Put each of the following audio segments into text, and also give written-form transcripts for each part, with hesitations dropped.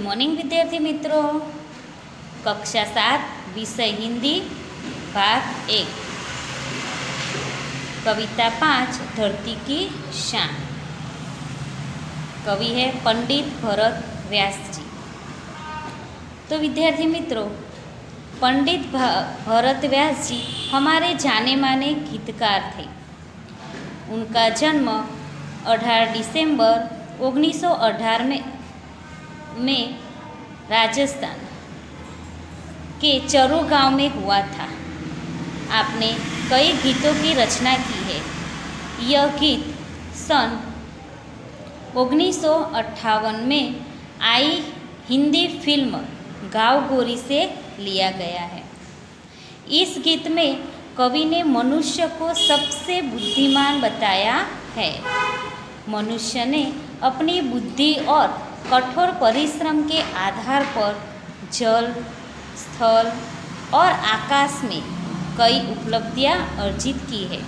Morning विद्यार्थी मित्रों, कक्षा 7 विषय हिंदी भाग 1 कविता 5 धरती की शान। कवि है पंडित भरत व्यास जी। तो विद्यार्थी मित्रों, पंडित भरत व्यास जी हमारे जाने माने गीतकार थे। उनका जन्म 18 दिसंबर 1918 में राजस्थान के चरो गांव में हुआ था। आपने कई गीतों की रचना की है। यह गीत सन 1958 में आई हिंदी फिल्म गाँव गोरी से लिया गया है। इस गीत में कवि ने मनुष्य को सबसे बुद्धिमान बताया है। मनुष्य ने अपनी बुद्धि और कठोर परिश्रम के आधार पर जल, स्थल और आकाश में कई उपलब्धियां अर्जित की है।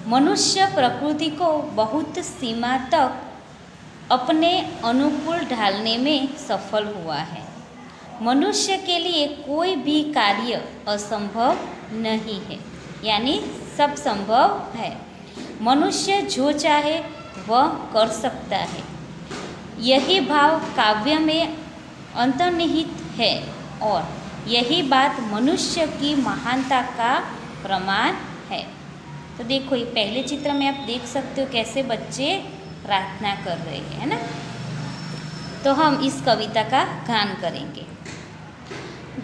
मनुष्य प्रकृति को बहुत सीमा तक अपने अनुकूल ढालने में सफल हुआ है। मनुष्य के लिए कोई भी कार्य असंभव नहीं है, यानी सब संभव है। मनुष्य जो चाहे वह कर सकता है। यही भाव काव्य में अंतर्निहित है और यही बात मनुष्य की महानता का प्रमाण है। तो देखो, ये पहले चित्र में आप देख सकते हो कैसे बच्चे प्रार्थना कर रहे हैं, है ना। तो हम इस कविता का गान करेंगे।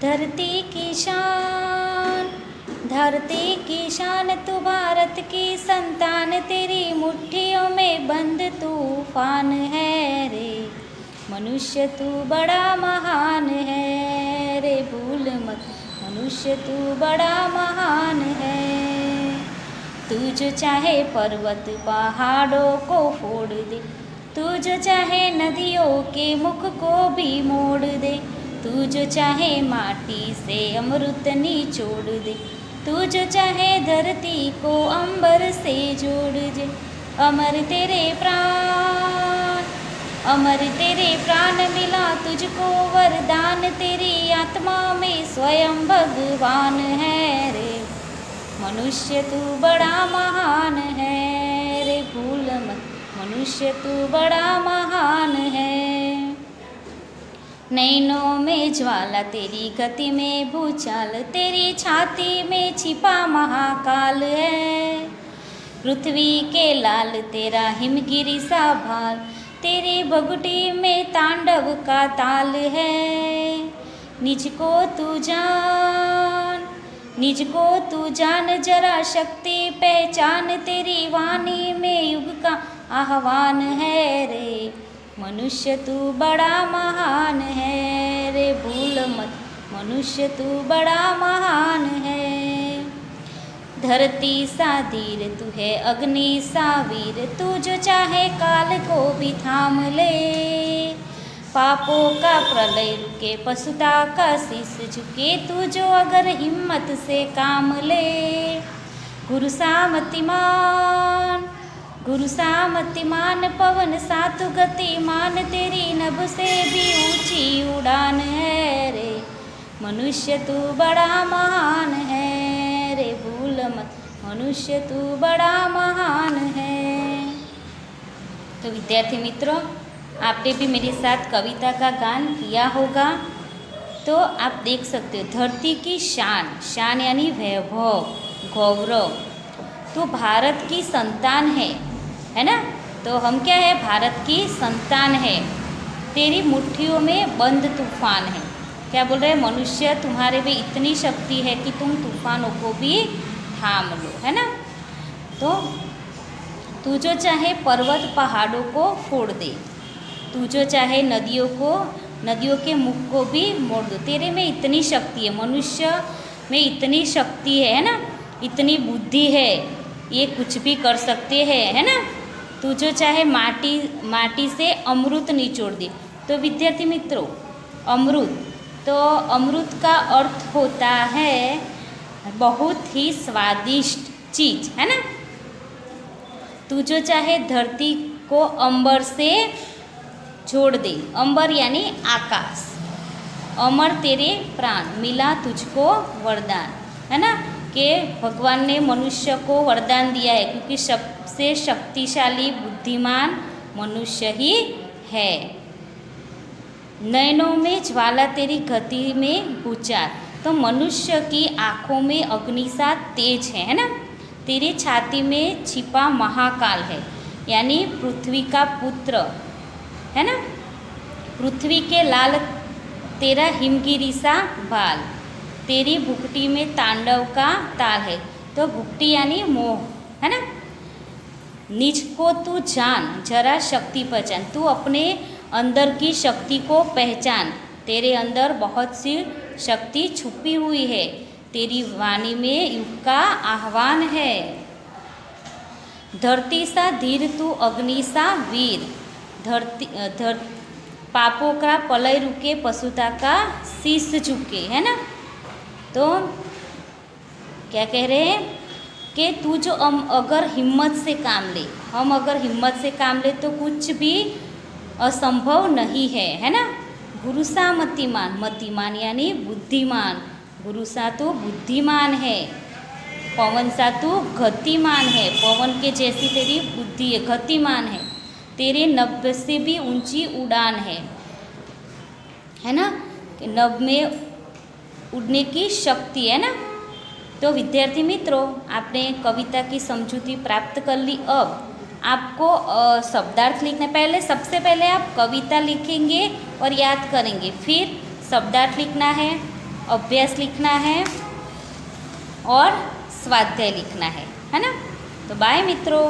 धरती की शान, धरती की शान, तू भारत की संतान, तेरी मुट्ठियों में बंद तूफान है रे। मनुष्य तू बड़ा महान है रे, भूल मत मनुष्य तू बड़ा महान है। तू जो चाहे पर्वत पहाड़ों को फोड़ दे, तू जो चाहे नदियों के मुख को भी मोड़ दे, तू जो चाहे माटी से अमृत निचोड़ दे, तू जो चाहे धरती को अंबर से जोड़ दे। अमर तेरे प्राण, अमर तेरे प्राण मिला तुझको वरदान, तेरी आत्मा में स्वयं भगवान है रे। मनुष्य तू बड़ा महान है रे, भूल मत मनुष्य तू बड़ा महान है। नैनों में ज्वाला तेरी, गति में भूचाल, तेरी छाती में छिपा महाकाल है। पृथ्वी के लाल तेरा हिमगिरी सा भाल, तेरी भगुटी में तांडव का ताल है। निज को तू जान, निज को तू जान जरा शक्ति पहचान, तेरी वाणी में युग का आह्वान है रे। मनुष्य तू बड़ा महान है रे, भूल मत मनुष्य तू बड़ा महान है। धरती सा धीर तू है, अग्नि सा वीर, तू जो चाहे काल को भी थाम ले। पापों का प्रलय रुके, पशुता का शीश झुके, तू जो अगर हिम्मत से काम ले। गुरु सामतिमान, गुरु सामतिमान, पवन सातु गतिमान, तेरी नभ से भी ऊंची उड़ान है रे। मनुष्य तू बड़ा महान है रे, भूल मत मनुष्य तू बड़ा महान है। तो विद्यार्थी मित्रों, आपने भी मेरे साथ कविता का गान किया होगा। तो आप देख सकते हो धरती की शान, शान यानी वैभव, गौरव। तो भारत की संतान है ना। तो हम क्या है, भारत की संतान है। तेरी मुट्ठियों में बंद तूफान है। क्या बोल रहे हैं, मनुष्य तुम्हारे में इतनी शक्ति है कि तुम तूफानों को भी थाम लो, है ना। तो तू जो चाहे पर्वत पहाड़ों को फोड़ दे, तू जो चाहे नदियों के मुख को भी मोड़ दो। तेरे में इतनी शक्ति है, मनुष्य में इतनी शक्ति है ना, इतनी बुद्धि है, ये कुछ भी कर सकते हैं, है ना। तू जो चाहे माटी से अमृत निचोड़ दे। तो विद्यार्थी मित्रों, अमृत का अर्थ होता है बहुत ही स्वादिष्ट चीज, है ना। तू जो चाहे धरती को अंबर से जोड़ दे। अंबर यानी आकाश, अमर तेरे प्राण, मिला तुझको वरदान, है ना, कि भगवान ने मनुष्य को वरदान दिया है क्योंकि सबसे शक्तिशाली बुद्धिमान मनुष्य ही है। नयनों में ज्वाला तेरी गति में भूचाल, तो मनुष्य की आँखों में अग्नि सा तेज है ना। तेरी छाती में छिपा महाकाल है, यानी पृथ्वी का पुत्र, है ना। पृथ्वी के लाल तेरा हिमगिरी सा बाल, तेरी भुकटी में तांडव का ताल है, तो भुकटी यानी मोह, है ना। निज को तू जान जरा शक्ति पहचान, तू अपने अंदर की शक्ति को पहचान, तेरे अंदर बहुत सी शक्ति छुपी हुई है, तेरी वाणी में युग का आह्वान है। धरती सा धीर तू अग्नि सा वीर, पापों का पलय रुके पशुता का शीश झुके, है ना। तो क्या कह रहे हैं कि तू जो अगर हिम्मत से काम ले, हम अगर हिम्मत से काम ले तो कुछ भी असंभव नहीं है ना। गुरुसा मतिमान, मतिमान यानी बुद्धिमान, गुरुसा तो बुद्धिमान है, पवन सा तो गतिमान है, पवन के जैसी तेरी बुद्धि है, गतिमान है, तेरे नभ से भी ऊंची उड़ान है ना, कि नभ में उड़ने की शक्ति है ना। तो विद्यार्थी मित्रों, आपने कविता की समझूती प्राप्त कर ली। अब आपको शब्दार्थ लिखना, पहले सबसे पहले आप कविता लिखेंगे और याद करेंगे, फिर शब्दार्थ लिखना है, अभ्यास लिखना है और स्वाध्याय लिखना है ना। तो बाय मित्रों।